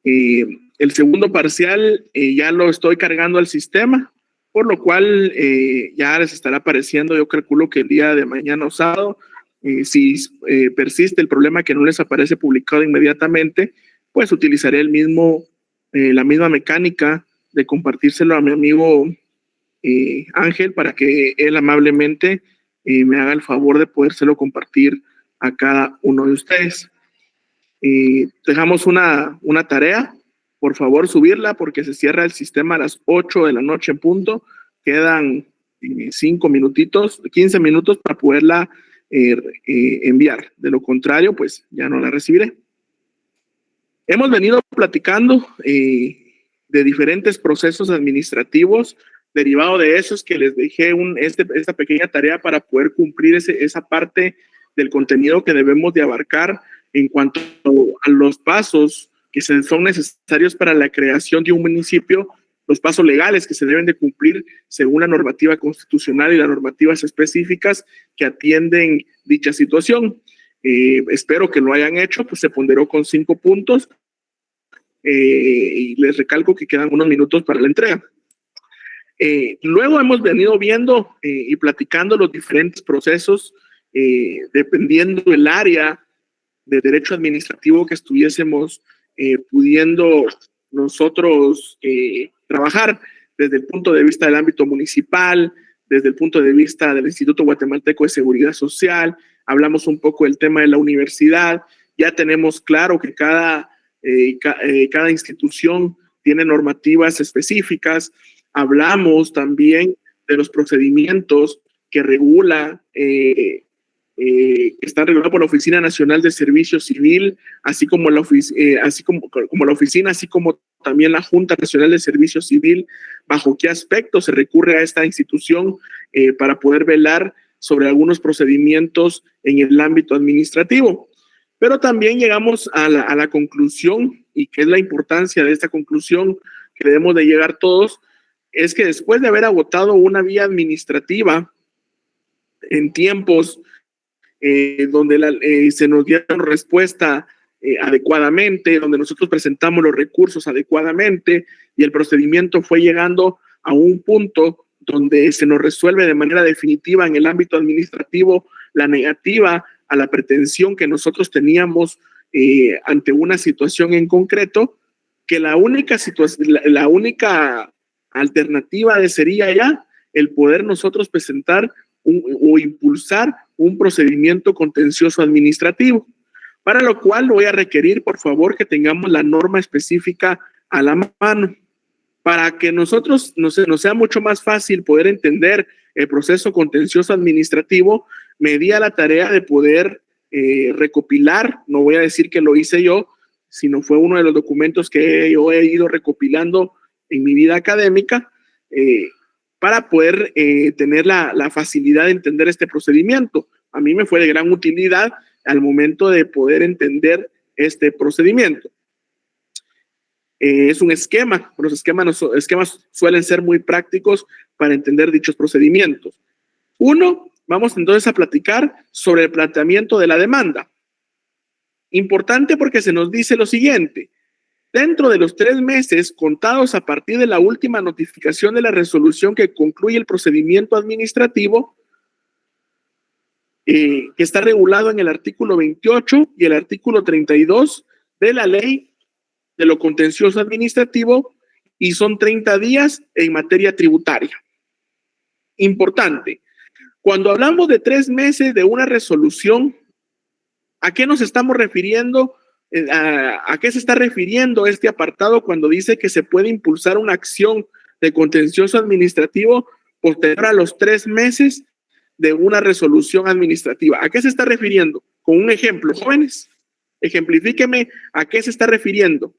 El segundo parcial ya lo estoy cargando al sistema, por lo cual ya les estará apareciendo, yo calculo que el día de mañana o sábado. Si persiste el problema que no les aparece publicado inmediatamente, pues utilizaré la misma mecánica de compartírselo a mi amigo Ángel para que él amablemente me haga el favor de podérselo compartir a cada uno de ustedes. Dejamos una tarea, por favor subirla porque se cierra el sistema a las 8 de la noche en punto. Quedan 5 minutitos, 15 minutos para poderla enviar. De lo contrario, pues ya no la recibiré. Hemos venido platicando de diferentes procesos administrativos. Derivado de eso es que les dejé esta pequeña tarea para poder cumplir esa parte del contenido que debemos de abarcar en cuanto a los pasos que son necesarios para la creación de un municipio, los pasos legales que se deben de cumplir según la normativa constitucional y las normativas específicas que atienden dicha situación. Espero que lo hayan hecho, pues se ponderó con 5 puntos y les recalco que quedan unos minutos para la entrega. Luego hemos venido viendo y platicando los diferentes procesos dependiendo del área de derecho administrativo que estuviésemos pudiendo nosotros trabajar desde el punto de vista del ámbito municipal, desde el punto de vista del Instituto Guatemalteco de Seguridad Social. Hablamos un poco del tema de la universidad. Ya tenemos claro que cada institución tiene normativas específicas. Hablamos también de los procedimientos que regula está regulado por la Oficina Nacional de Servicio Civil, así como la oficina, así como también la Junta Nacional de Servicio Civil, bajo qué aspecto se recurre a esta institución para poder velar sobre algunos procedimientos en el ámbito administrativo. Pero también llegamos a la conclusión, y que es la importancia de esta conclusión que debemos de llegar todos, es que después de haber agotado una vía administrativa en tiempos donde se nos dieron respuesta adecuadamente, donde nosotros presentamos los recursos adecuadamente y el procedimiento fue llegando a un punto donde se nos resuelve de manera definitiva en el ámbito administrativo la negativa a la pretensión que nosotros teníamos ante una situación en concreto, que la única alternativa sería ya el poder nosotros presentar o impulsar un procedimiento contencioso administrativo, para lo cual voy a requerir, por favor, que tengamos la norma específica a la mano, para que nosotros nos sea mucho más fácil poder entender el proceso contencioso administrativo. Me di a la tarea de poder recopilar, no voy a decir que lo hice yo, sino fue uno de los documentos que yo he ido recopilando en mi vida académica, para poder tener la facilidad de entender este procedimiento. A mí me fue de gran utilidad al momento de poder entender este procedimiento. Es un esquema, los esquemas suelen ser muy prácticos para entender dichos procedimientos. Uno, vamos entonces a platicar sobre el planteamiento de la demanda. Importante porque se nos dice lo siguiente: dentro de los 3 meses contados a partir de la última notificación de la resolución que concluye el procedimiento administrativo, que está regulado en el artículo 28 y el artículo 32 de la ley de lo contencioso administrativo, y son 30 días en materia tributaria. Importante, cuando hablamos de 3 meses de una resolución, ¿a qué nos estamos refiriendo? ¿A qué se está refiriendo este apartado cuando dice que se puede impulsar una acción de contencioso administrativo posterior a los 3 meses de una resolución administrativa? ¿A qué se está refiriendo? Con un ejemplo, jóvenes, ejemplifíqueme a qué se está refiriendo.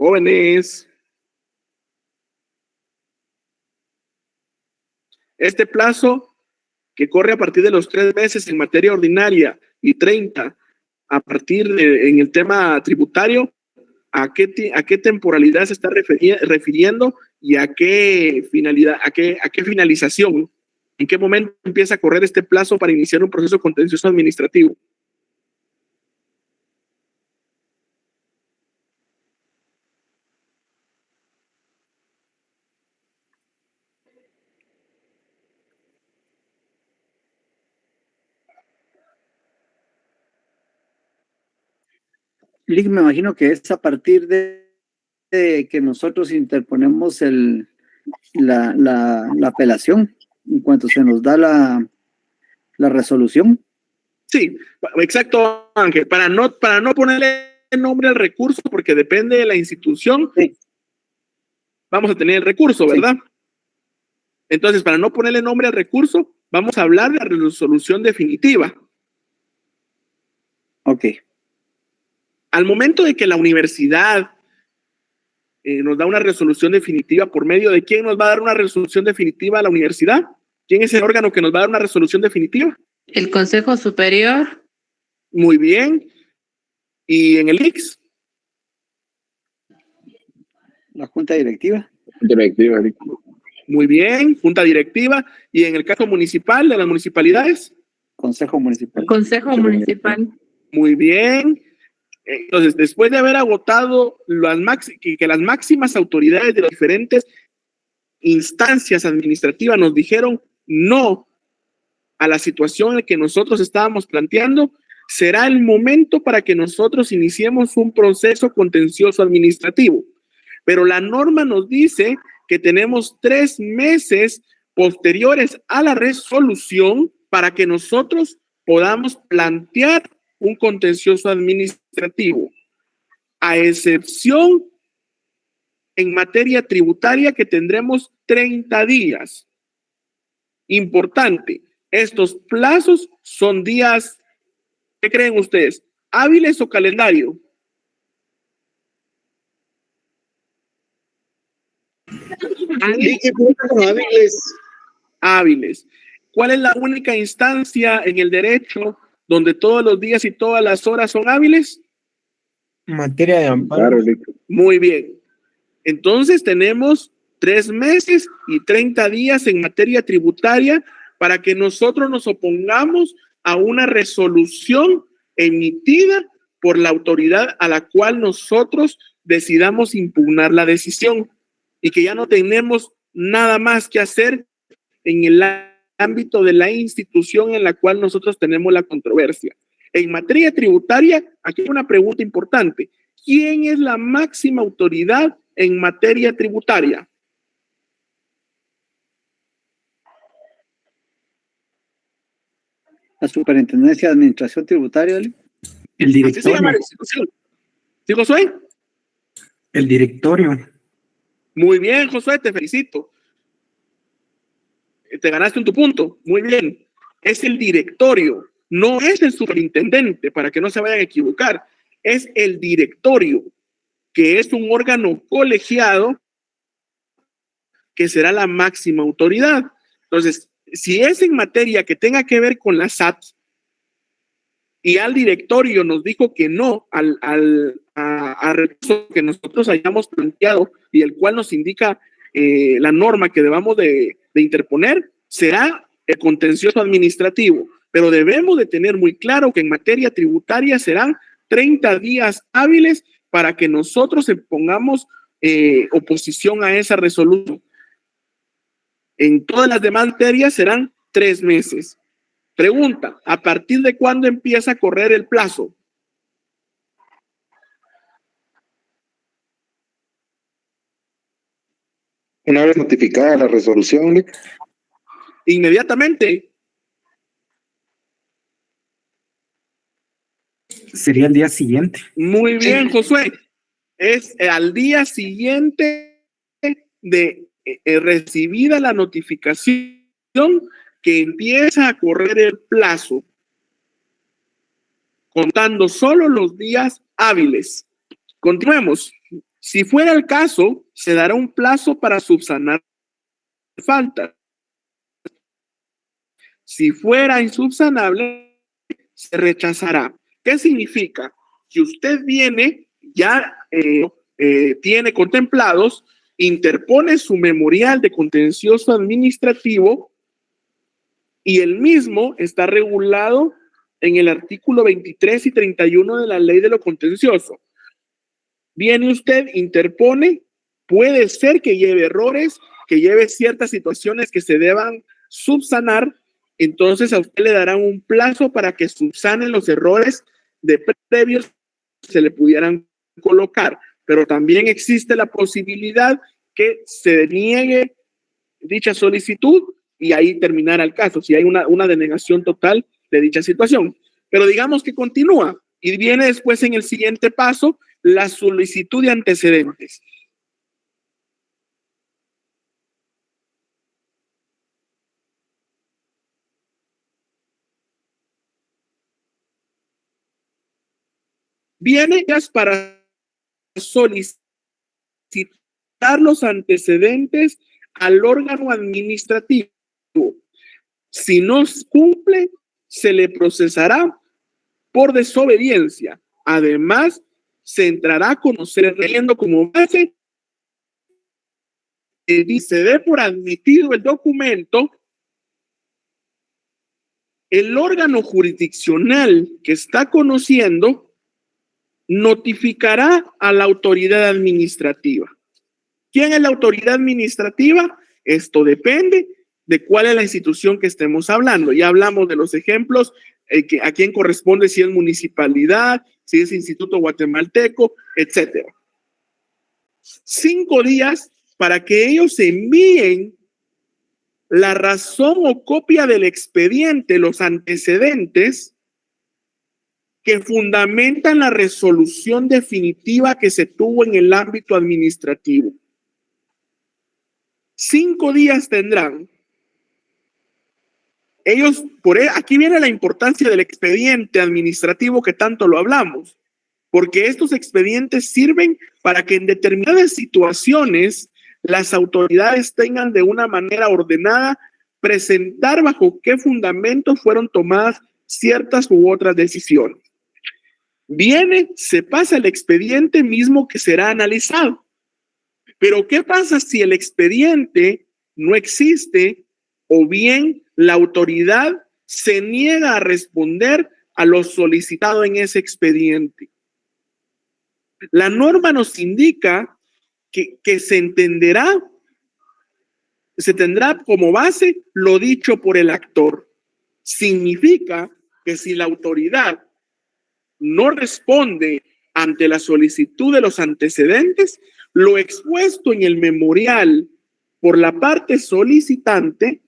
Jóvenes, este plazo que corre a partir de los 3 meses en materia ordinaria y 30 a partir en el tema tributario, ¿a qué temporalidad se está refiriendo y a qué finalidad, a qué finalización? ¿En qué momento empieza a correr este plazo para iniciar un proceso contencioso administrativo? Me imagino que es a partir de que nosotros interponemos la apelación en cuanto se nos da la resolución. Sí, exacto, Ángel. Para no ponerle nombre al recurso, porque depende de la institución, sí, vamos a tener el recurso, ¿verdad? Sí. Entonces, para no ponerle nombre al recurso, vamos a hablar de la resolución definitiva. Ok. Al momento de que la universidad nos da una resolución definitiva, ¿por medio de quién nos va a dar una resolución definitiva a la universidad? ¿Quién es el órgano que nos va a dar una resolución definitiva? El Consejo Superior. Muy bien. ¿Y en el IX? La Junta Directiva. Directiva. Muy bien, Junta Directiva. ¿Y en el caso municipal, de las municipalidades? Consejo Municipal. Consejo Municipal. Muy bien. Entonces, después de haber agotado que las máximas autoridades de las diferentes instancias administrativas nos dijeron no a la situación en la que nosotros estábamos planteando, será el momento para que nosotros iniciemos un proceso contencioso administrativo. Pero la norma nos dice que tenemos 3 meses posteriores a la resolución para que nosotros podamos plantear un contencioso administrativo, a excepción en materia tributaria que tendremos 30 días. Importante, estos plazos son días, ¿qué creen ustedes? ¿Hábiles o calendario? Hábiles. ¿Cuál es la única instancia en el derecho donde todos los días y todas las horas son hábiles? Materia de amparo. Muy bien. Entonces tenemos 3 meses y 30 días en materia tributaria para que nosotros nos opongamos a una resolución emitida por la autoridad a la cual nosotros decidamos impugnar la decisión y que ya no tenemos nada más que hacer en el ámbito de la institución en la cual nosotros tenemos la controversia. En materia tributaria, aquí hay una pregunta importante. ¿Quién es la máxima autoridad en materia tributaria? La Superintendencia de Administración Tributaria. El directorio. Así se llama la institución. ¿Sí, Josué? El directorio. Muy bien, Josué, te felicito. Te ganaste un tu punto. Muy bien. Es el directorio, no es el superintendente, para que no se vayan a equivocar. Es el directorio, que es un órgano colegiado que será la máxima autoridad. Entonces, si es en materia que tenga que ver con la SAT y al directorio nos dijo que no al recurso que nosotros hayamos planteado y el cual nos indica la norma que debamos de interponer, será el contencioso administrativo. Pero debemos de tener muy claro que en materia tributaria serán 30 días hábiles para que nosotros pongamos oposición a esa resolución. En todas las demás materias serán 3 meses. Pregunta, ¿a partir de cuándo empieza a correr el plazo? Una vez notificada la resolución, Inmediatamente. Sería el día siguiente. Muy bien, Josué. Es al día siguiente de recibida la notificación que empieza a correr el plazo, contando solo los días hábiles. Continuemos. Si fuera el caso, se dará un plazo para subsanar faltas. Si fuera insubsanable, se rechazará. ¿Qué significa? Que usted viene, ya tiene contemplados, interpone su memorial de contencioso administrativo y el mismo está regulado en el artículo 23 y 31 de la ley de lo contencioso. Viene usted, interpone, puede ser que lleve errores, que lleve ciertas situaciones que se deban subsanar, entonces a usted le darán un plazo para que subsanen los errores de previos que se le pudieran colocar, pero también existe la posibilidad que se niegue dicha solicitud y ahí terminará el caso, si hay una denegación total de dicha situación. Pero digamos que continúa y viene después en el siguiente paso la solicitud de antecedentes. Viene para solicitar los antecedentes al órgano administrativo. Si no cumple, se le procesará por desobediencia. Además, se entrará a conocer riendo como base y se dé por admitido el documento. El órgano jurisdiccional que está conociendo notificará a la autoridad administrativa. ¿Quién es la autoridad administrativa? Esto depende de cuál es la institución que estemos hablando. Ya hablamos de los ejemplos, a quién corresponde, si es municipalidad, si es instituto guatemalteco, etcétera. 5 días para que ellos envíen la razón o copia del expediente, los antecedentes que fundamentan la resolución definitiva que se tuvo en el ámbito administrativo. 5 días tendrán. Ellos, aquí viene la importancia del expediente administrativo que tanto lo hablamos, porque estos expedientes sirven para que en determinadas situaciones las autoridades tengan de una manera ordenada presentar bajo qué fundamento fueron tomadas ciertas u otras decisiones. Viene, se pasa el expediente mismo que será analizado. Pero ¿qué pasa si el expediente no existe o bien la autoridad se niega a responder a lo solicitado en ese expediente? La norma nos indica que se tendrá como base lo dicho por el actor. Significa que si la autoridad no responde ante la solicitud de los antecedentes, lo expuesto en el memorial por la parte solicitante,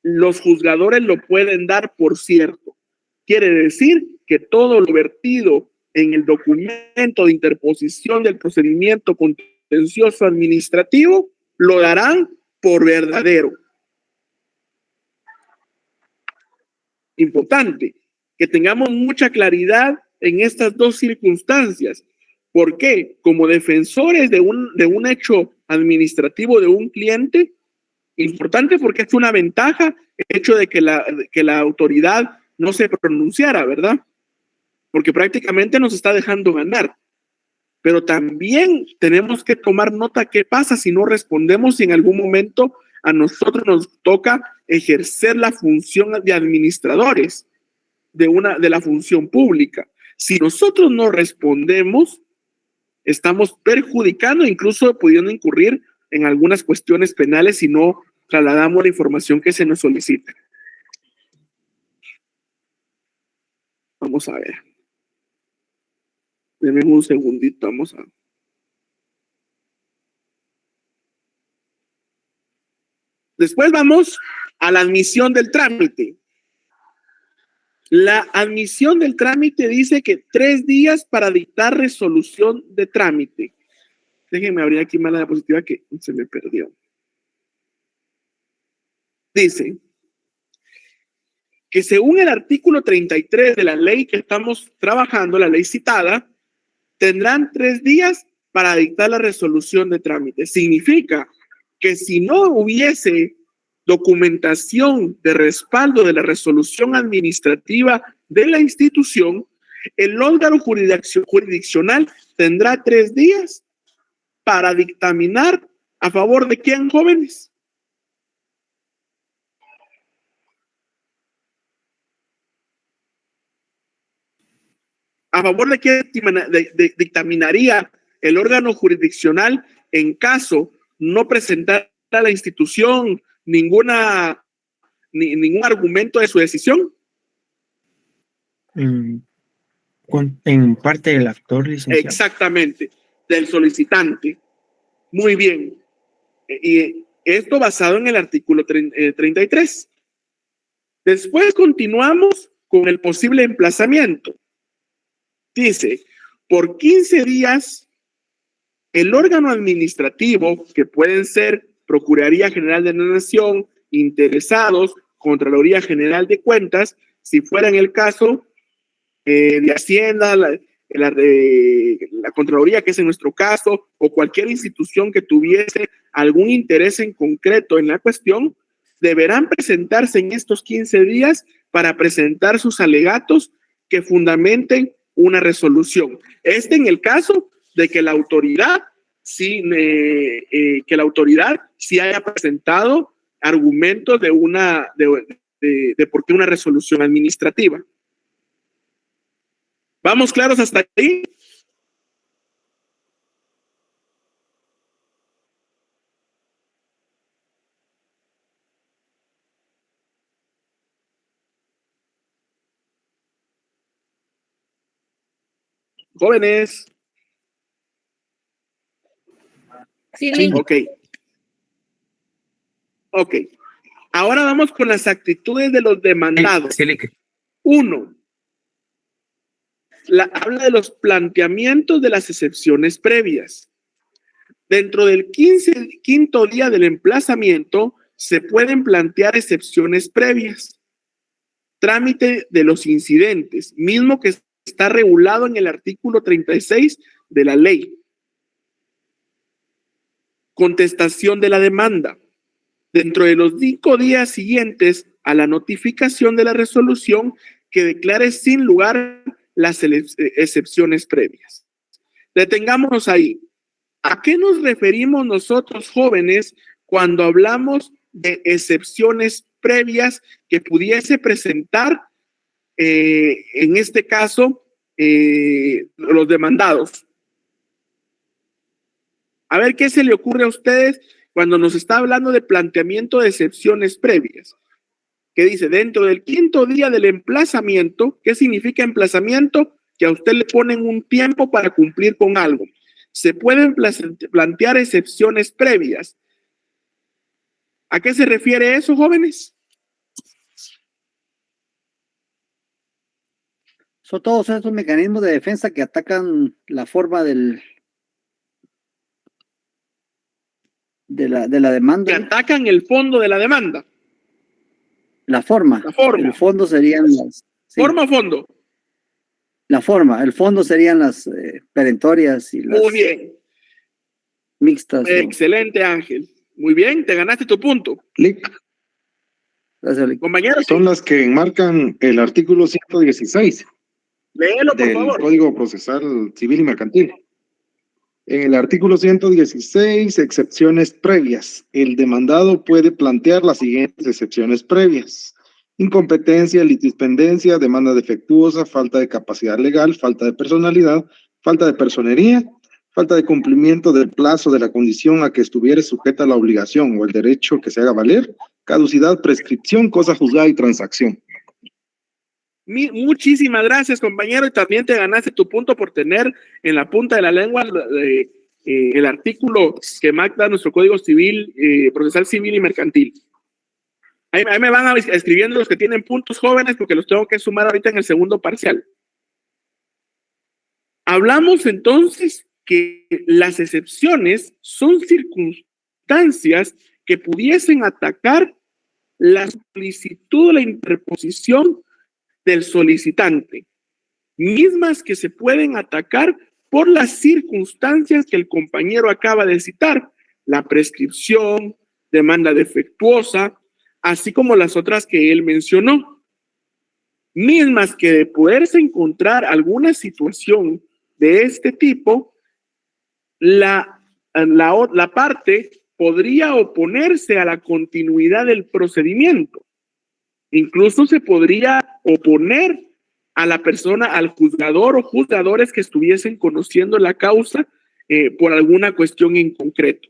los juzgadores lo pueden dar por cierto. Quiere decir que todo lo vertido en el documento de interposición del procedimiento contencioso administrativo lo darán por verdadero. Importante que tengamos mucha claridad en estas dos circunstancias. ¿Por qué? Como defensores de un hecho administrativo de un cliente, importante porque es una ventaja el hecho de que la autoridad no se pronunciara, ¿verdad? Porque prácticamente nos está dejando ganar. Pero también tenemos que tomar nota qué pasa si no respondemos, si en algún momento a nosotros nos toca ejercer la función de administradores de la función pública. Si nosotros no respondemos, estamos perjudicando, incluso pudiendo incurrir en algunas cuestiones penales si no trasladamos la información que se nos solicita. Vamos a ver. Denme un segundito, vamos a... Después vamos a la admisión del trámite. La admisión del trámite dice que 3 días para dictar resolución de trámite. Déjenme abrir aquí más la diapositiva que se me perdió. Dice que según el artículo 33 de la ley que estamos trabajando, la ley citada, tendrán 3 días para dictar la resolución de trámite. Significa que si no hubiese documentación de respaldo de la resolución administrativa de la institución, el órgano jurisdiccional tendrá 3 días para dictaminar a favor de quién, jóvenes. ¿A favor de quién dictaminaría el órgano jurisdiccional en caso no presentara a la institución ningún argumento de su decisión? En parte del actor, licenciado. Exactamente, del solicitante. Muy bien. Y esto basado en el artículo 33. Después continuamos con el posible emplazamiento. Dice, por 15 días, el órgano administrativo, que pueden ser Procuraduría General de la Nación, interesados, Contraloría General de Cuentas, si fuera en el caso de Hacienda, la Contraloría, que es en nuestro caso, o cualquier institución que tuviese algún interés en concreto en la cuestión, deberán presentarse en estos 15 días para presentar sus alegatos que fundamenten una resolución. En el caso de que la autoridad sí haya presentado argumentos de por qué una resolución administrativa. ¿Vamos claros hasta ahí? Jóvenes. Sí. Ok. Ahora vamos con las actitudes de los demandados. 1. Habla de los planteamientos de las excepciones previas. Dentro del 15º día del emplazamiento se pueden plantear excepciones previas. Trámite de los incidentes, mismo que está regulado en el artículo 36 de la ley. Contestación de la demanda. Dentro de los 5 días siguientes a la notificación de la resolución que declare sin lugar las excepciones previas. Detengámonos ahí. ¿A qué nos referimos nosotros, jóvenes, cuando hablamos de excepciones previas que pudiese presentar, en este caso, los demandados? A ver qué se le ocurre a ustedes cuando nos está hablando de planteamiento de excepciones previas. Que dice, dentro del 5º día del emplazamiento, ¿qué significa emplazamiento? Que a usted le ponen un tiempo para cumplir con algo. Se pueden plantear excepciones previas. ¿A qué se refiere eso, jóvenes? Son todos estos mecanismos de defensa que atacan la forma de la demanda. Que atacan el fondo de la demanda. La forma. El fondo serían las... Sí. ¿Forma o fondo? La forma. El fondo serían las perentorias y las... Muy bien. Mixtas. Excelente, Ángel. Muy bien, te ganaste tu punto. Gracias, compañeros. Son las que enmarcan el artículo 116. Léelo, por favor. Del Código Procesal Civil y Mercantil. En el artículo 116, excepciones previas. El demandado puede plantear las siguientes excepciones previas: incompetencia, litispendencia, demanda defectuosa, falta de capacidad legal, falta de personalidad, falta de personería, falta de cumplimiento del plazo de la condición a que estuviere sujeta la obligación o el derecho que se haga valer, caducidad, prescripción, cosa juzgada y transacción. Muchísimas gracias, compañero, y también te ganaste tu punto por tener en la punta de la lengua el artículo que marca nuestro Código Civil, Procesal Civil y Mercantil. Ahí me van escribiendo los que tienen puntos, jóvenes, porque los tengo que sumar ahorita en el segundo parcial. Hablamos entonces que las excepciones son circunstancias que pudiesen atacar la solicitud o la interposición del solicitante, mismas que se pueden atacar por las circunstancias que el compañero acaba de citar, la prescripción, demanda defectuosa, así como las otras que él mencionó. mismas que de poderse encontrar alguna situación de este tipo, la parte podría oponerse a la continuidad del procedimiento. Incluso se podría oponer a la persona, al juzgador o juzgadores que estuviesen conociendo la causa por alguna cuestión en concreto.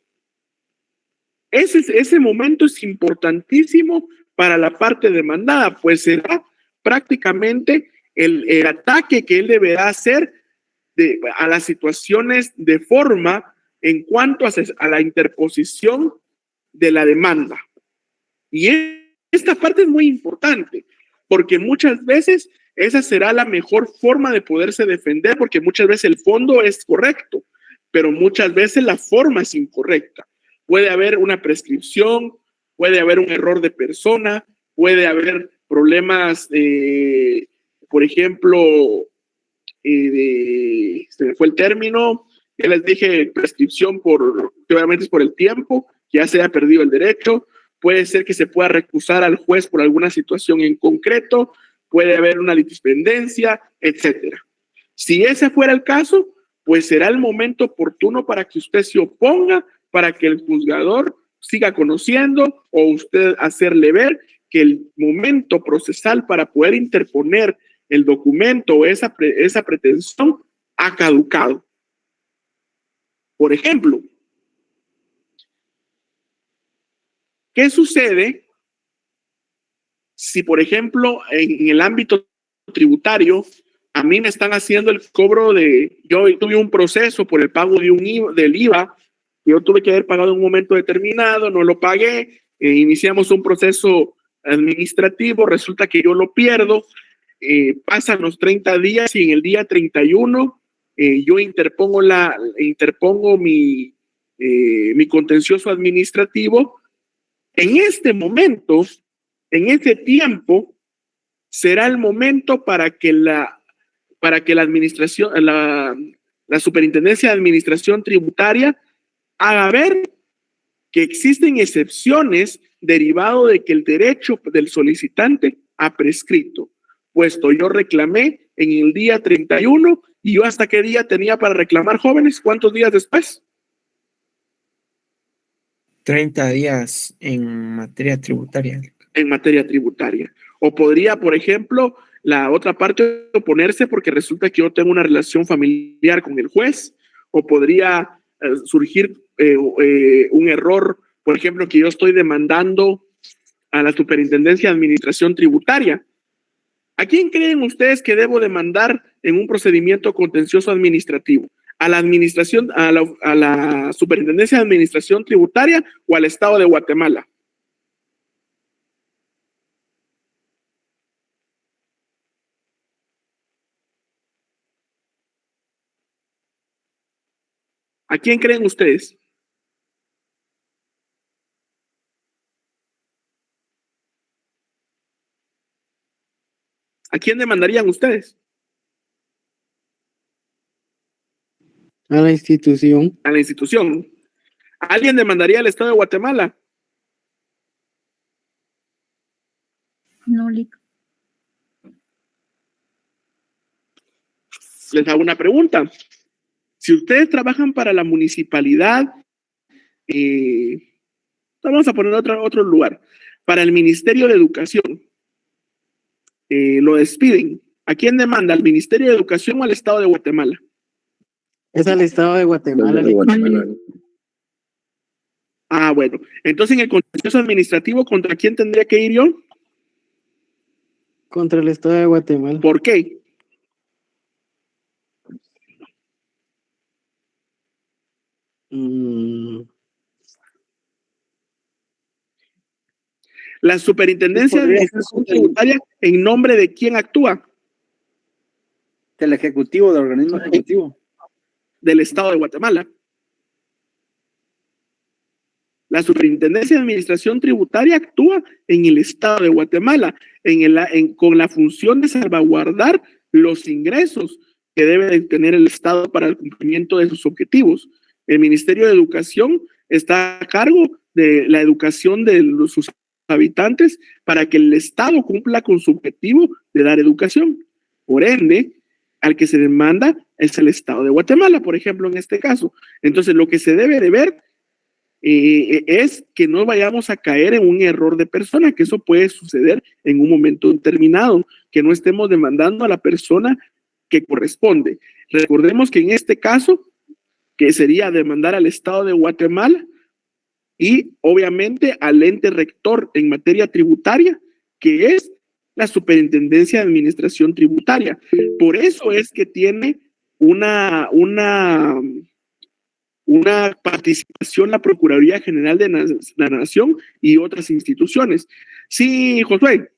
Ese momento es importantísimo para la parte demandada, pues será prácticamente el ataque que él deberá hacer a las situaciones de forma en cuanto a la interposición de la demanda. Y esta parte es muy importante, porque muchas veces esa será la mejor forma de poderse defender, porque muchas veces el fondo es correcto, pero muchas veces la forma es incorrecta. Puede haber una prescripción, puede haber un error de persona, puede haber problemas, por ejemplo, se me fue el término, ya les dije prescripción que obviamente es por el tiempo, ya se ha perdido el derecho, puede ser que se pueda recusar al juez por alguna situación en concreto, puede haber una litispendencia, etcétera. Si ese fuera el caso, pues será el momento oportuno para que usted se oponga, para que el juzgador siga conociendo o usted hacerle ver que el momento procesal para poder interponer el documento o esa pretensión ha caducado. Por ejemplo, ¿qué sucede si, por ejemplo, en el ámbito tributario, a mí me están haciendo el cobro yo tuve un proceso por el pago del IVA, que yo tuve que haber pagado en un momento determinado, no lo pagué, iniciamos un proceso administrativo, resulta que yo lo pierdo, pasan los 30 días y en el día 31 yo interpongo mi contencioso administrativo. En este momento, en ese tiempo, será el momento para que la administración, la Superintendencia de Administración Tributaria haga ver que existen excepciones derivado de que el derecho del solicitante ha prescrito, puesto yo reclamé en el día 31 y yo hasta qué día tenía para reclamar, jóvenes, ¿cuántos días después? 30 días en materia tributaria. En materia tributaria. O podría, por ejemplo, la otra parte oponerse porque resulta que yo tengo una relación familiar con el juez, o podría surgir un error, por ejemplo, que yo estoy demandando a la Superintendencia de Administración Tributaria. ¿A quién creen ustedes que debo demandar en un procedimiento contencioso administrativo? ¿A la administración, a la Superintendencia de Administración Tributaria o al Estado de Guatemala? ¿A quién creen ustedes? ¿A quién demandarían ustedes? A la institución. A la institución. ¿Alguien demandaría al Estado de Guatemala? No, Les hago una pregunta. Si ustedes trabajan para la municipalidad, vamos a poner otro lugar, para el Ministerio de Educación, lo despiden. ¿A quién demanda? ¿Al Ministerio de Educación o al Estado de Guatemala? Es al Estado de Guatemala. Ah, bueno. Entonces, en el contencioso administrativo, ¿contra quién tendría que ir yo? Contra el Estado de Guatemala. ¿Por qué? La Superintendencia de Administración Tributaria, ¿en nombre de quién actúa? Del Ejecutivo, del organismo ejecutivo. Del Estado de Guatemala. La Superintendencia de Administración Tributaria actúa en el Estado de Guatemala, con la función de salvaguardar los ingresos que debe de tener el Estado para el cumplimiento de sus objetivos. El Ministerio de Educación está a cargo de la educación de sus habitantes para que el Estado cumpla con su objetivo de dar educación. Por ende, al que se demanda es el Estado de Guatemala, por ejemplo, en este caso. Entonces, lo que se debe de ver es que no vayamos a caer en un error de persona, que eso puede suceder en un momento determinado, que no estemos demandando a la persona que corresponde. Recordemos que en este caso, que sería demandar al Estado de Guatemala y obviamente al ente rector en materia tributaria, que es la Superintendencia de Administración Tributaria. Por eso es que tiene una participación la Procuraduría General de la Nación y otras instituciones. Sí, Josué.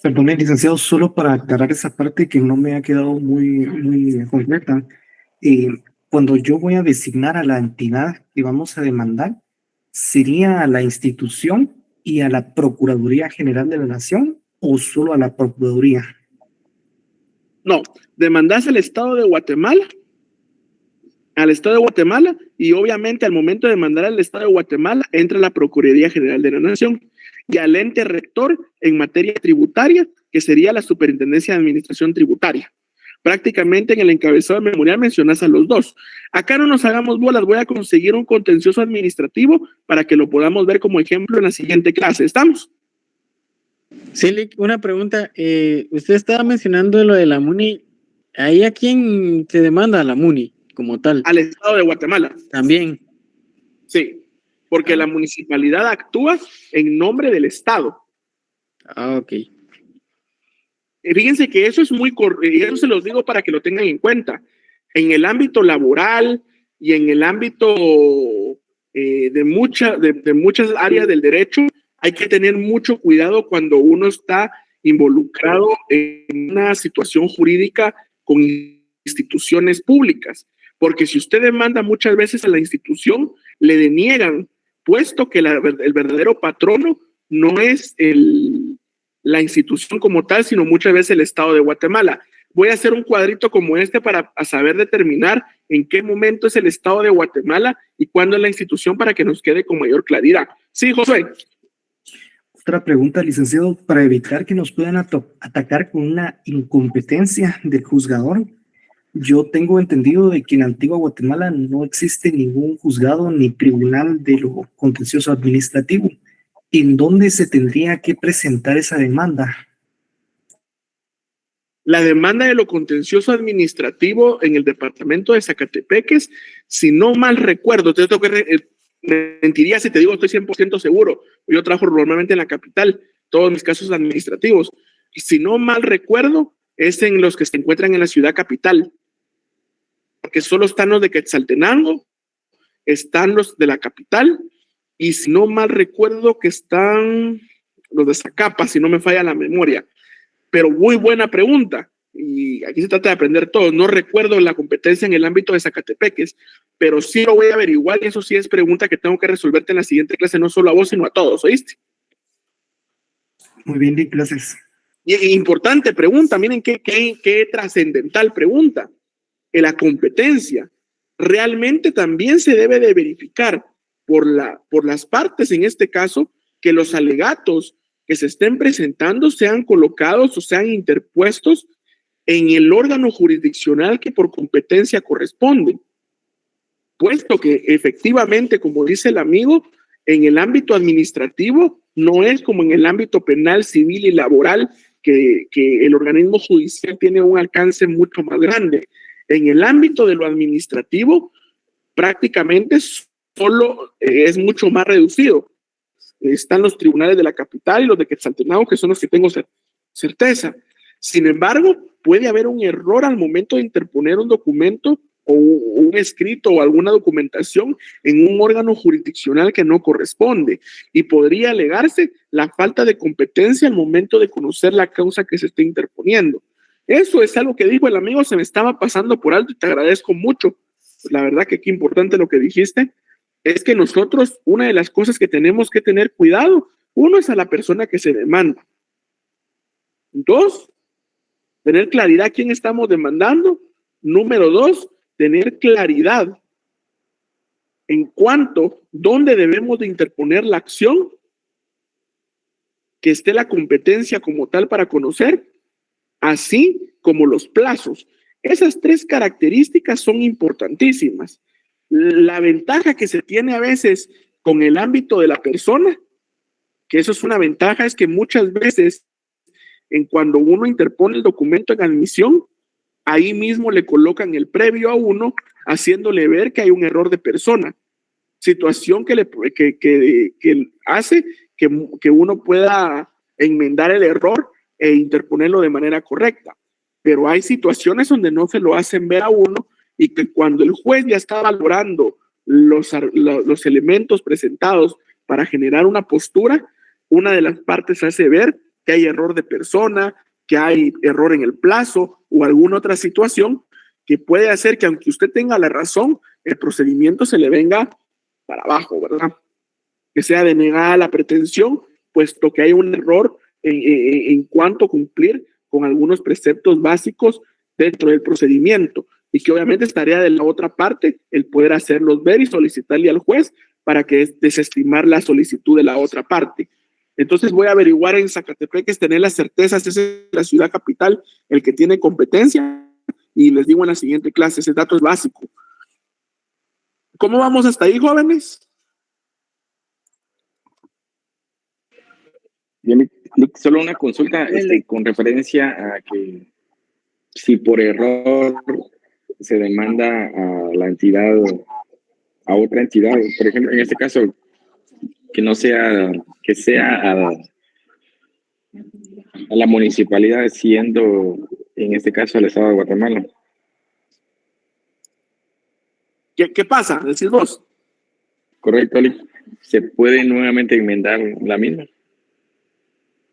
Perdón, licenciado, solo para aclarar esa parte que no me ha quedado muy completa. Cuando yo voy a designar a la entidad que vamos a demandar, ¿sería a la institución y a la Procuraduría General de la Nación o solo a la Procuraduría? No, demandás al Estado de Guatemala, y obviamente al momento de demandar al Estado de Guatemala entra la Procuraduría General de la Nación y al ente rector en materia tributaria, que sería la Superintendencia de Administración Tributaria. Prácticamente en el encabezado memorial mencionas a los dos. Acá no nos hagamos bolas, voy a conseguir un contencioso administrativo para que lo podamos ver como ejemplo en la siguiente clase. ¿Estamos? Sí, una pregunta. Usted estaba mencionando lo de la MUNI. ¿Ahí a quién se demanda? A la MUNI como tal. Al Estado de Guatemala. También. Sí, porque la municipalidad actúa en nombre del Estado. Ah, ok. Fíjense que eso es y eso se los digo para que lo tengan en cuenta. En el ámbito laboral y en el ámbito de muchas áreas del derecho, hay que tener mucho cuidado cuando uno está involucrado en una situación jurídica con instituciones públicas. Porque si usted demanda muchas veces a la institución, le deniegan, puesto que el verdadero patrono no es la institución como tal, sino muchas veces el Estado de Guatemala. Voy a hacer un cuadrito como este para saber determinar en qué momento es el Estado de Guatemala y cuándo es la institución para que nos quede con mayor claridad. Sí, José. Otra pregunta, licenciado, para evitar que nos puedan atacar con una incompetencia del juzgador. Yo tengo entendido de que en Antigua Guatemala no existe ningún juzgado ni tribunal de lo contencioso administrativo. ¿En dónde se tendría que presentar esa demanda? La demanda de lo contencioso administrativo en el departamento de Zacatepeques, si no mal recuerdo, mentiría si te digo, estoy 100% seguro. Yo trabajo normalmente en la capital, todos mis casos administrativos. Y si no mal recuerdo, es en los que se encuentran en la ciudad capital. Porque solo están los de Quetzaltenango, están los de la capital, y si no mal recuerdo que están los de Zacapa, si no me falla la memoria. Pero muy buena pregunta, y aquí se trata de aprender todo. No recuerdo la competencia en el ámbito de Zacatepeques, pero sí lo voy a averiguar, y eso sí es pregunta que tengo que resolverte en la siguiente clase, no solo a vos, sino a todos, ¿oíste? Muy bien, Dick, gracias. Y importante pregunta, miren qué trascendental pregunta. La competencia realmente también se debe de verificar por las partes, en este caso, que los alegatos que se estén presentando sean colocados o sean interpuestos en el órgano jurisdiccional que por competencia corresponde, puesto que efectivamente, como dice el amigo, en el ámbito administrativo no es como en el ámbito penal, civil y laboral, que el organismo judicial tiene un alcance mucho más grande. En el ámbito de lo administrativo, prácticamente solo es mucho más reducido. Están los tribunales de la capital y los de Quetzaltenango, que son los que tengo certeza. Sin embargo, puede haber un error al momento de interponer un documento o un escrito o alguna documentación en un órgano jurisdiccional que no corresponde, y podría alegarse la falta de competencia al momento de conocer la causa que se esté interponiendo. Eso es algo que dijo el amigo, se me estaba pasando por alto y te agradezco mucho. La verdad que qué importante lo que dijiste. Es que nosotros, una de las cosas que tenemos que tener cuidado, uno es a la persona que se demanda. Dos, tener claridad quién estamos demandando. Número dos, tener claridad en cuanto dónde debemos de interponer la acción que esté la competencia como tal para conocer, así como los plazos. Esas tres características son importantísimas. La ventaja que se tiene a veces con el ámbito de la persona, que eso es una ventaja, es que muchas veces cuando uno interpone el documento en admisión, ahí mismo le colocan el previo a uno, haciéndole ver que hay un error de persona, situación que hace que uno pueda enmendar el error e interponerlo de manera correcta. Pero hay situaciones donde no se lo hacen ver a uno y que cuando el juez ya está valorando los elementos presentados para generar una postura, una de las partes hace ver que hay error de persona, que hay error en el plazo o alguna otra situación que puede hacer que aunque usted tenga la razón, el procedimiento se le venga para abajo, ¿verdad? Que sea denegada la pretensión, puesto que hay un error en cuanto a cumplir con algunos preceptos básicos dentro del procedimiento y que obviamente es tarea de la otra parte el poder hacerlos ver y solicitarle al juez para que desestimar la solicitud de la otra parte. Entonces voy a averiguar en Zacatepeques, tener las certezas, esa es la ciudad capital, el que tiene competencia, y les digo en la siguiente clase, ese dato es básico. ¿Cómo vamos hasta ahí, jóvenes? Bien, solo una consulta con referencia a que si por error se demanda a la entidad, a otra entidad, por ejemplo, en este caso, que sea a la municipalidad, siendo en este caso el Estado de Guatemala. ¿Qué pasa? Decís vos. Correcto, ¿se puede nuevamente enmendar la misma?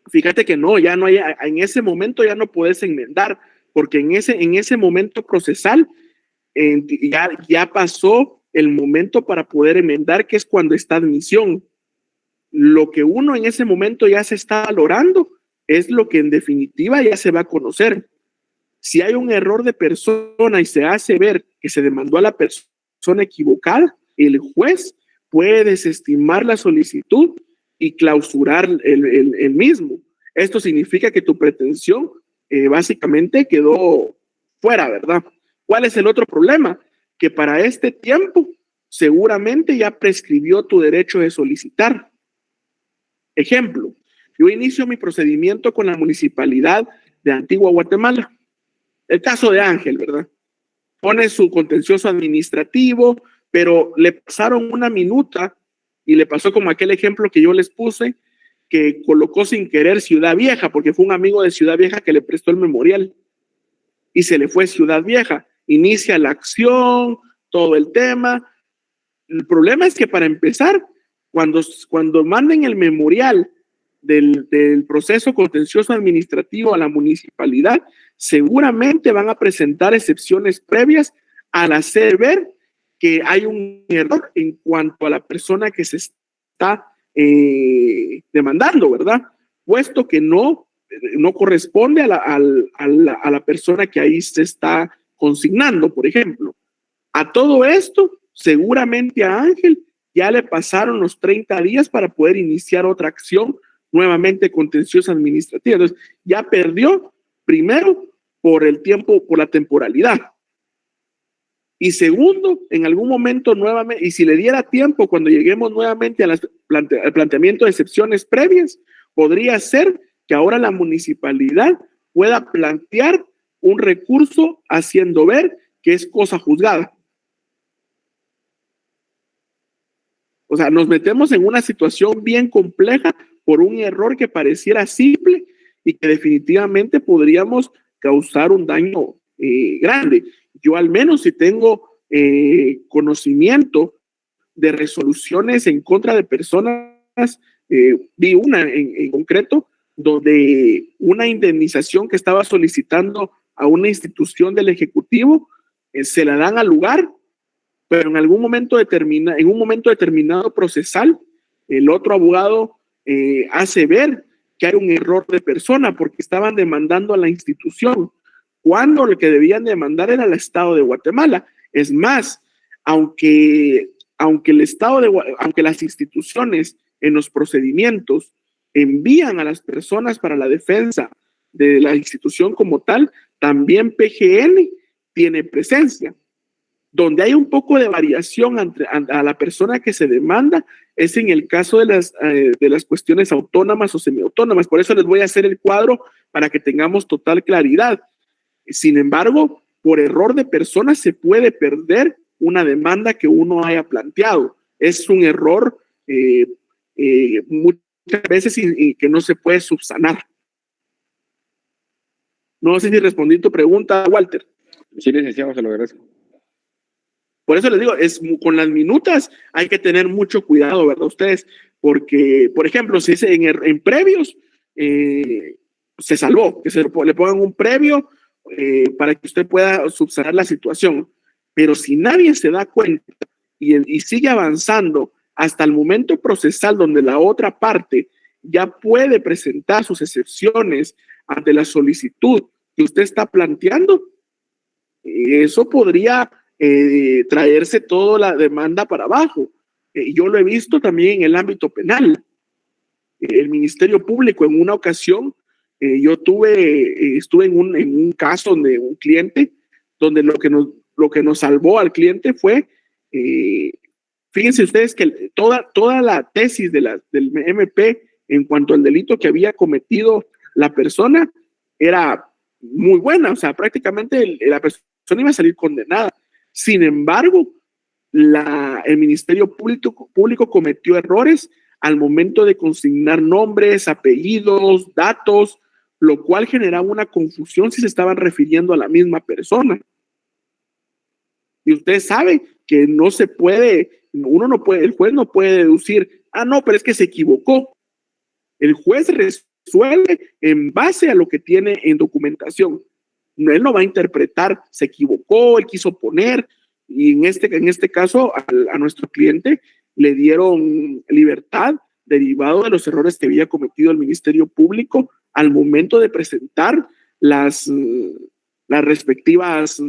Fíjate que no, ya no hay, en ese momento ya no puedes enmendar, porque en ese momento procesal ya pasó el momento para poder enmendar, que es cuando está admisión. Lo que uno en ese momento ya se está valorando es lo que en definitiva ya se va a conocer. Si hay un error de persona y se hace ver que se demandó a la persona equivocada, el juez puede desestimar la solicitud y clausurar el mismo. Esto significa que tu pretensión básicamente quedó fuera, ¿verdad? ¿Cuál es el otro problema? Que para este tiempo seguramente ya prescribió tu derecho de solicitar. Ejemplo, yo inicio mi procedimiento con la municipalidad de Antigua Guatemala. El caso de Ángel, ¿verdad? Pone su contencioso administrativo, pero le pasaron una minuta y le pasó como aquel ejemplo que yo les puse, que colocó sin querer Ciudad Vieja, porque fue un amigo de Ciudad Vieja que le prestó el memorial y se le fue Ciudad Vieja. Inicia la acción, todo el tema. El problema es que para empezar, cuando manden el memorial del proceso contencioso administrativo a la municipalidad, seguramente van a presentar excepciones previas al hacer ver que hay un error en cuanto a la persona que se está demandando, ¿verdad? Puesto que no corresponde a la persona que ahí se está consignando, por ejemplo. A todo esto, seguramente a Ángel ya le pasaron los 30 días para poder iniciar otra acción nuevamente contenciosa administrativa. Entonces, ya perdió, primero, por el tiempo, por la temporalidad. Y segundo, en algún momento nuevamente, y si le diera tiempo cuando lleguemos nuevamente al planteamiento de excepciones previas, podría ser que ahora la municipalidad pueda plantear un recurso haciendo ver que es cosa juzgada. O sea, nos metemos en una situación bien compleja por un error que pareciera simple y que definitivamente podríamos causar un daño grande. Yo al menos si tengo conocimiento de resoluciones en contra de personas, vi una en concreto donde una indemnización que estaba solicitando a una institución del Ejecutivo se la dan al lugar, pero en algún momento en un momento determinado procesal, el otro abogado hace ver que hay un error de persona porque estaban demandando a la institución, cuando lo que debían demandar era el Estado de Guatemala. Es más, aunque las instituciones en los procedimientos envían a las personas para la defensa de la institución como tal, también PGN tiene presencia. Donde hay un poco de variación a la persona que se demanda es en el caso de las cuestiones autónomas o semiautónomas. Por eso les voy a hacer el cuadro para que tengamos total claridad. Sin embargo, por error de personas se puede perder una demanda que uno haya planteado. Es un error muchas veces y que no se puede subsanar. No sé si respondí tu pregunta, Walter. Sí, licenciado, se lo agradezco. Por eso les digo, con las minutas hay que tener mucho cuidado, ¿verdad? Ustedes, porque, por ejemplo, si es en previos, se salvó, que le pongan un previo para que usted pueda subsanar la situación. Pero si nadie se da cuenta y sigue avanzando hasta el momento procesal donde la otra parte ya puede presentar sus excepciones ante la solicitud que usted está planteando, eso podría traerse toda la demanda para abajo. Yo lo he visto también en el ámbito penal. El Ministerio Público en una ocasión, yo estuve en un caso de un cliente donde lo que nos salvó al cliente fue, fíjense ustedes que toda la tesis del MP en cuanto al delito que había cometido la persona era muy buena, o sea, prácticamente la persona iba a salir condenada. Sin embargo, el Ministerio Público cometió errores al momento de consignar nombres, apellidos, datos, lo cual generaba una confusión si se estaban refiriendo a la misma persona. Y usted sabe que no se puede, el juez no puede deducir, no, pero es que se equivocó. El juez resuelve en base a lo que tiene en documentación. Él no va a interpretar, se equivocó, él quiso poner, y en este caso a nuestro cliente le dieron libertad derivado de los errores que había cometido el Ministerio Público al momento de presentar las respectivas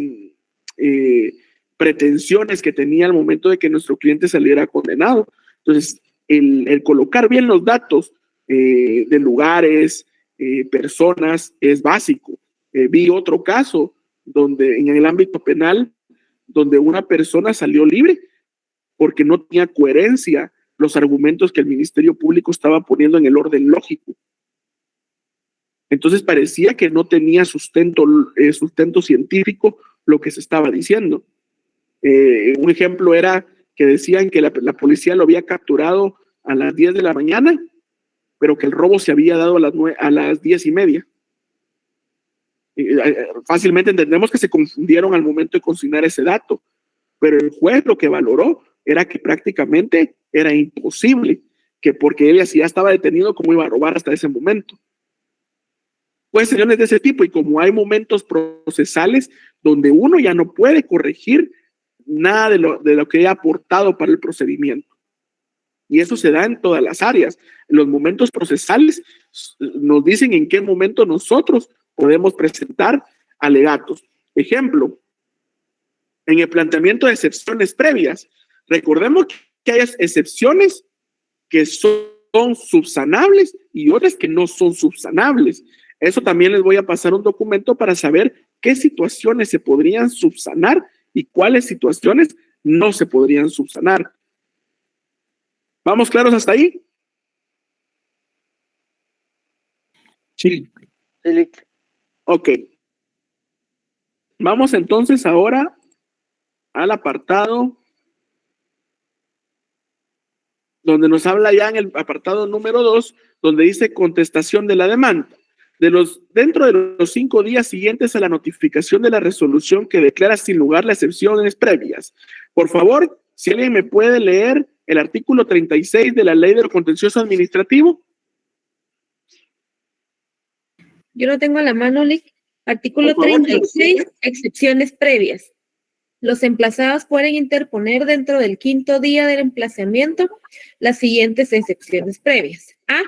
pretensiones que tenía al momento de que nuestro cliente saliera condenado. Entonces, el colocar bien los datos de lugares, personas, es básico. Vi otro caso donde en el ámbito penal, donde una persona salió libre porque no tenía coherencia los argumentos que el Ministerio Público estaba poniendo en el orden lógico. Entonces parecía que no tenía sustento científico lo que se estaba diciendo. Un ejemplo era que decían que la policía lo había capturado a las 10 de la mañana, pero que el robo se había dado a las 10:30. Fácilmente entendemos que se confundieron al momento de consignar ese dato, pero el juez lo que valoró era que prácticamente era imposible, que porque él ya estaba detenido, ¿cómo iba a robar hasta ese momento? Cuestiones de ese tipo, y como hay momentos procesales donde uno ya no puede corregir nada de lo que haya aportado para el procedimiento. Y eso se da en todas las áreas. Los momentos procesales nos dicen en qué momento nosotros podemos presentar alegatos. Ejemplo, en el planteamiento de excepciones previas, recordemos que hay excepciones que son subsanables y otras que no son subsanables. Eso también les voy a pasar un documento para saber qué situaciones se podrían subsanar y cuáles situaciones no se podrían subsanar. ¿Vamos claros hasta ahí? Sí. Ok. Vamos entonces ahora al apartado donde nos habla ya en el apartado número 2, donde dice contestación de la demanda. Dentro de los 5 días siguientes a la notificación de la resolución que declara sin lugar las excepciones previas. Por favor, si alguien me puede leer el artículo 36 de la Ley de lo Contencioso Administrativo. Yo lo tengo a la mano, Lick. Artículo 36, excepciones previas. Los emplazados pueden interponer dentro del 5º día del emplazamiento las siguientes excepciones previas. A,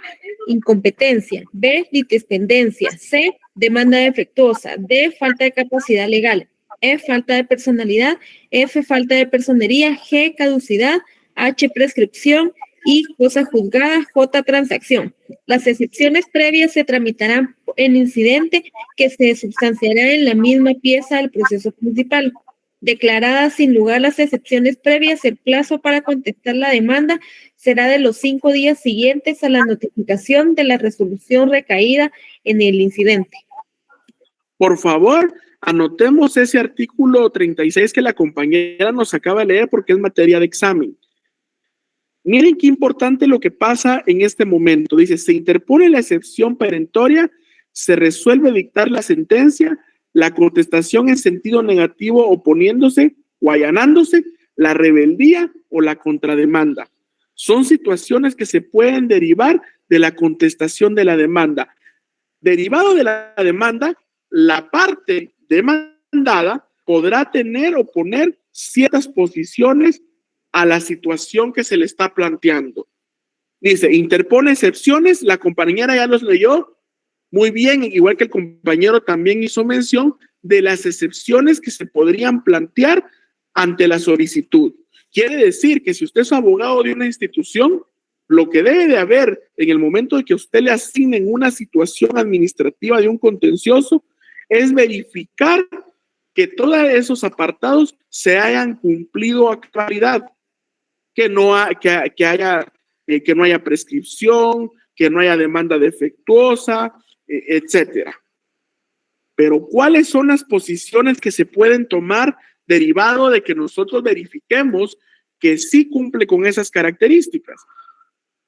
incompetencia. B, litispendencia. C, demanda defectuosa. D, falta de capacidad legal. E, falta de personalidad. F, falta de personería. G, caducidad. H, prescripción. y cosa juzgada, J transacción. Las excepciones previas se tramitarán en incidente que se sustanciará en la misma pieza del proceso principal. Declaradas sin lugar las excepciones previas, el plazo para contestar la demanda será de los 5 días siguientes a la notificación de la resolución recaída en el incidente. Por favor, anotemos ese artículo 36 que la compañera nos acaba de leer porque es materia de examen. Miren qué importante lo que pasa en este momento. Dice, se interpone la excepción perentoria, se resuelve dictar la sentencia, la contestación en sentido negativo oponiéndose o allanándose, la rebeldía o la contrademanda. Son situaciones que se pueden derivar de la contestación de la demanda. Derivado de la demanda, la parte demandada podrá tener o poner ciertas posiciones a la situación que se le está planteando. Dice, interpone excepciones, la compañera ya los leyó muy bien, igual que el compañero también hizo mención de las excepciones que se podrían plantear ante la solicitud. Quiere decir que si usted es abogado de una institución, lo que debe de haber en el momento de que usted le asignen una situación administrativa de un contencioso es verificar que todos esos apartados se hayan cumplido a cabalidad, que no haya prescripción, que no haya demanda defectuosa, etcétera. Pero ¿cuáles son las posiciones que se pueden tomar derivado de que nosotros verifiquemos que sí cumple con esas características?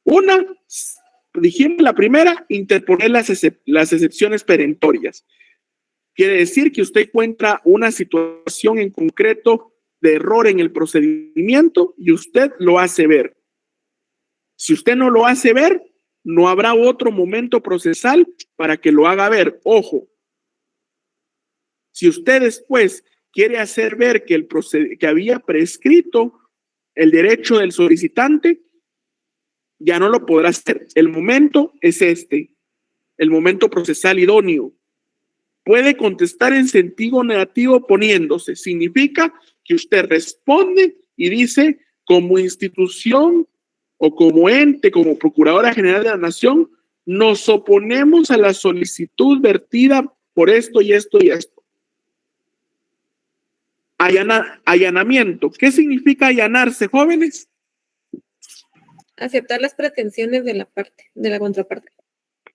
Una, dijimos la primera, interponer las excepciones perentorias. Quiere decir que usted encuentra una situación en concreto de error en el procedimiento y usted lo hace ver. Si usted no lo hace ver, no habrá otro momento procesal para que lo haga ver. Ojo, si usted después quiere hacer ver que había prescrito el derecho del solicitante, ya no lo podrá hacer. El momento es el momento procesal idóneo. Puede contestar en sentido negativo poniéndose. Significa que usted responde y dice, como institución o como ente, como Procuradora General de la Nación, nos oponemos a la solicitud vertida por esto y esto y esto. Allanamiento. ¿Qué significa allanarse, jóvenes? Aceptar las pretensiones de la contraparte.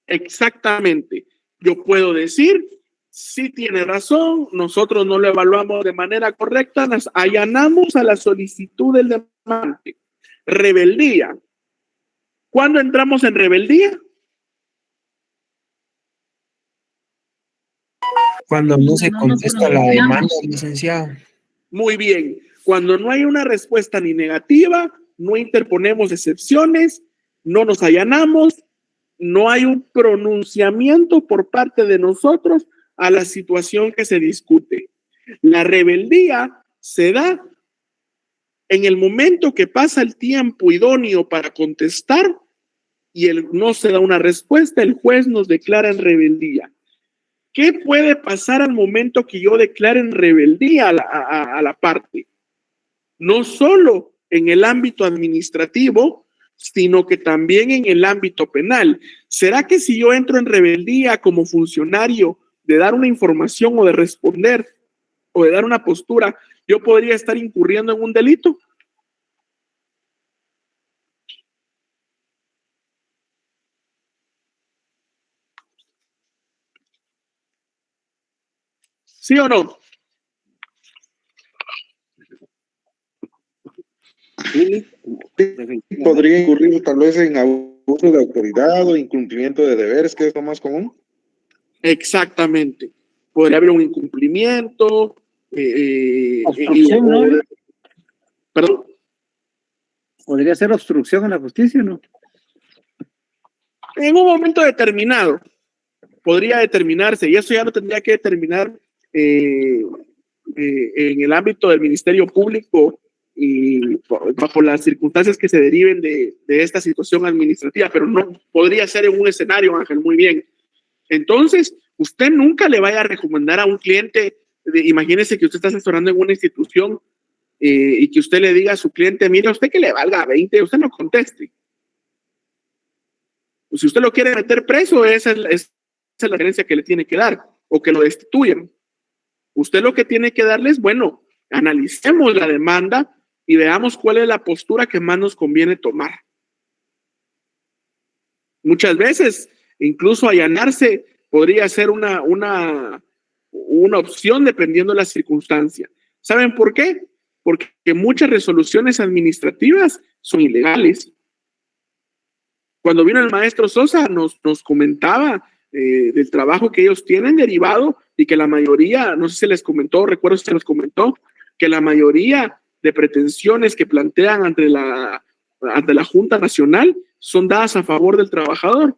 Exactamente. Yo puedo decir, sí tiene razón, nosotros no lo evaluamos de manera correcta, nos allanamos a la solicitud del demandante. Rebeldía. ¿Cuándo entramos en rebeldía? Cuando no se contesta la demanda, licenciado. Muy bien. Cuando no hay una respuesta ni negativa, no interponemos excepciones, no nos allanamos, no hay un pronunciamiento por parte de nosotros a la situación que se discute. La rebeldía se da en el momento que pasa el tiempo idóneo para contestar y no se da una respuesta, el juez nos declara en rebeldía. ¿Qué puede pasar al momento que yo declare en rebeldía a la parte? No solo en el ámbito administrativo, sino que también en el ámbito penal. ¿Será que si yo entro en rebeldía como funcionario de dar una información o de responder o de dar una postura, yo podría estar incurriendo en un delito? ¿Sí o no? Podría incurrir tal vez en abuso de autoridad o incumplimiento de deberes, que es lo más común. Exactamente. Podría haber un incumplimiento. Obstrucción, ¿no? Perdón. Podría ser obstrucción a la justicia, ¿no? En un momento determinado podría determinarse, y eso ya lo tendría que determinar en el ámbito del Ministerio Público y bajo las circunstancias que se deriven de esta situación administrativa, pero no podría ser en un escenario, Ángel, muy bien. Entonces, usted nunca le vaya a recomendar a un cliente, imagínese que usted está asesorando en una institución y que usted le diga a su cliente, mire, usted que le valga 20, usted no conteste. Si usted lo quiere meter preso, esa es la sentencia que le tiene que dar, o que lo destituyan. Usted lo que tiene que darles, bueno, analicemos la demanda y veamos cuál es la postura que más nos conviene tomar. Muchas veces, incluso allanarse podría ser una opción dependiendo de la circunstancia. ¿Saben por qué? Porque muchas resoluciones administrativas son ilegales. Cuando vino el maestro Sosa nos comentaba del trabajo que ellos tienen derivado y que la mayoría, no sé si se les comentó, recuerdo si se les comentó, que la mayoría de pretensiones que plantean ante la Junta Nacional son dadas a favor del trabajador.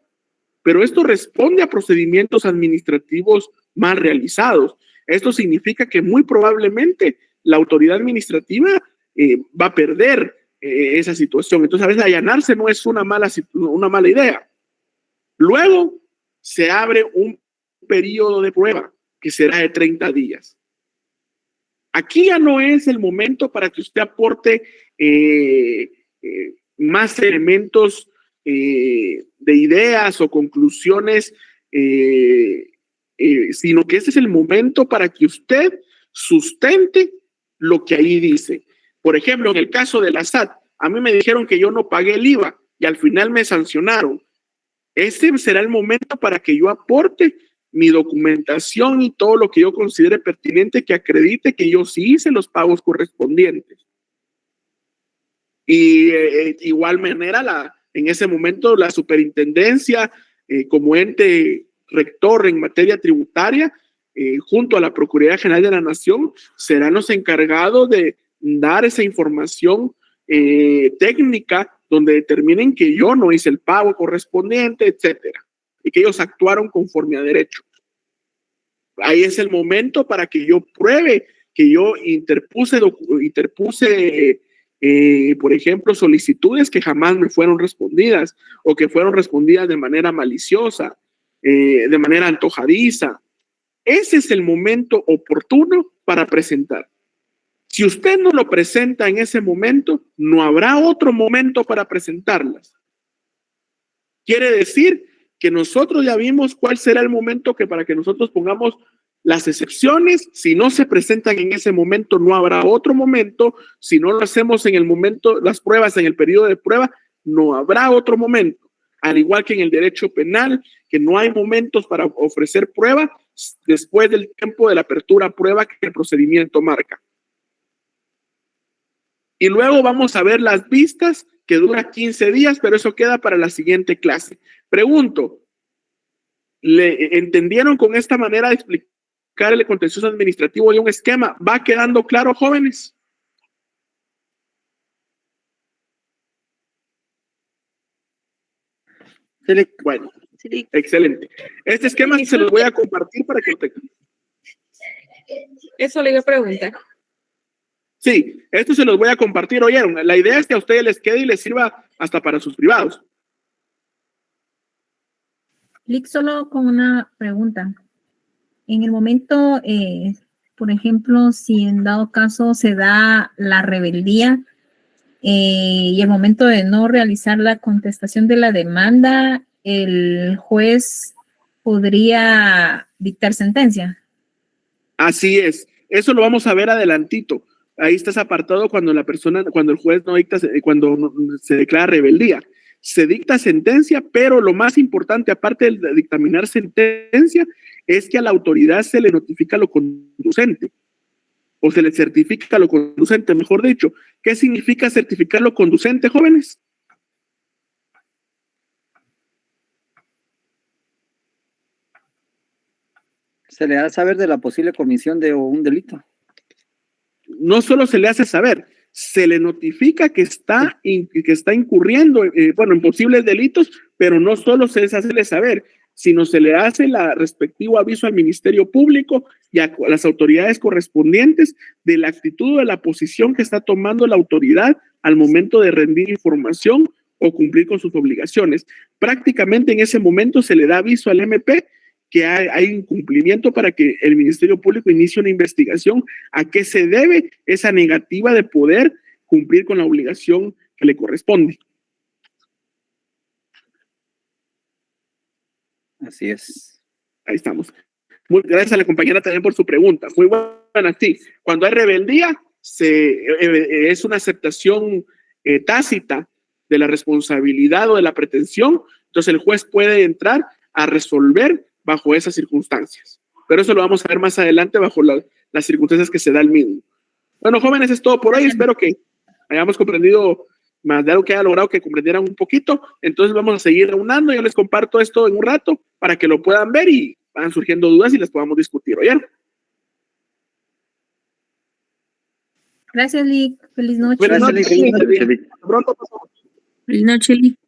Pero esto responde a procedimientos administrativos mal realizados. Esto significa que muy probablemente la autoridad administrativa va a perder esa situación. Entonces, a veces allanarse no es una mala idea. Luego se abre un periodo de prueba que será de 30 días. Aquí ya no es el momento para que usted aporte más elementos de ideas o conclusiones, sino que ese es el momento para que usted sustente lo que ahí dice. Por ejemplo, en el caso de la SAT, a mí me dijeron que yo no pagué el IVA y al final me sancionaron. Ese será el momento para que yo aporte mi documentación y todo lo que yo considere pertinente que acredite que yo sí hice los pagos correspondientes. Y igual manera, en ese momento la superintendencia como ente rector en materia tributaria, junto a la Procuraduría General de la Nación, serán los encargados de dar esa información técnica donde determinen que yo no hice el pago correspondiente, etcétera, y que ellos actuaron conforme a derecho. Ahí es el momento para que yo pruebe que yo interpuse por ejemplo, solicitudes que jamás me fueron respondidas o que fueron respondidas de manera maliciosa, de manera antojadiza. Ese es el momento oportuno para presentar. Si usted no lo presenta en ese momento, no habrá otro momento para presentarlas. Quiere decir que nosotros ya vimos cuál será el momento que para que nosotros pongamos las excepciones. Si no se presentan en ese momento, no habrá otro momento. Si no lo hacemos en el momento, las pruebas en el periodo de prueba, no habrá otro momento. Al igual que en el derecho penal, que no hay momentos para ofrecer prueba después del tiempo de la apertura a prueba que el procedimiento marca. Y luego vamos a ver las vistas, que dura 15 días, pero eso queda para la siguiente clase. Pregunto, ¿le entendieron con esta manera de explicar el contencioso administrativo de un esquema? ¿Va quedando claro, jóvenes? Bueno, excelente. Este esquema se los voy a compartir para que lo tengan. Eso le iba a preguntar. Sí, esto se los voy a compartir. Oyeron, la idea es que a ustedes les quede y les sirva hasta para sus privados. Lick, solo con una pregunta. En el momento, por ejemplo, si en dado caso se da la rebeldía y el momento de no realizar la contestación de la demanda, el juez podría dictar sentencia. Así es. Eso lo vamos a ver adelantito. Ahí está ese apartado cuando el juez no dicta, cuando se declara rebeldía. Se dicta sentencia, pero lo más importante, aparte de dictaminar sentencia, es que a la autoridad se le notifica lo conducente, o se le certifica lo conducente, mejor dicho. ¿Qué significa certificar lo conducente, jóvenes? Se le da a saber de la posible comisión de un delito. No solo se le hace saber, se le notifica que está incurriendo en posibles delitos, pero no solo se les hace saber, sino se le hace la respectivo aviso al Ministerio Público y a las autoridades correspondientes de la actitud o de la posición que está tomando la autoridad al momento de rendir información o cumplir con sus obligaciones. Prácticamente en ese momento se le da aviso al MP que hay incumplimiento para que el Ministerio Público inicie una investigación a qué se debe esa negativa de poder cumplir con la obligación que le corresponde. Así es. Ahí estamos. Gracias a la compañera también por su pregunta. Muy buena, sí. Cuando hay rebeldía, es una aceptación tácita de la responsabilidad o de la pretensión. Entonces el juez puede entrar a resolver bajo esas circunstancias. Pero eso lo vamos a ver más adelante bajo las circunstancias que se da el mismo. Bueno, jóvenes, es todo por hoy. Espero que hayamos comprendido más de algo que haya logrado que comprendieran un poquito. Entonces vamos a seguir aunando. Yo les comparto esto en un rato para que lo puedan ver y van surgiendo dudas y las podamos discutir. ¿Oyeron? Gracias, Lick. Feliz noche. Buenas noches. Feliz noche. Pronto pasamos. Feliz noche, Lick.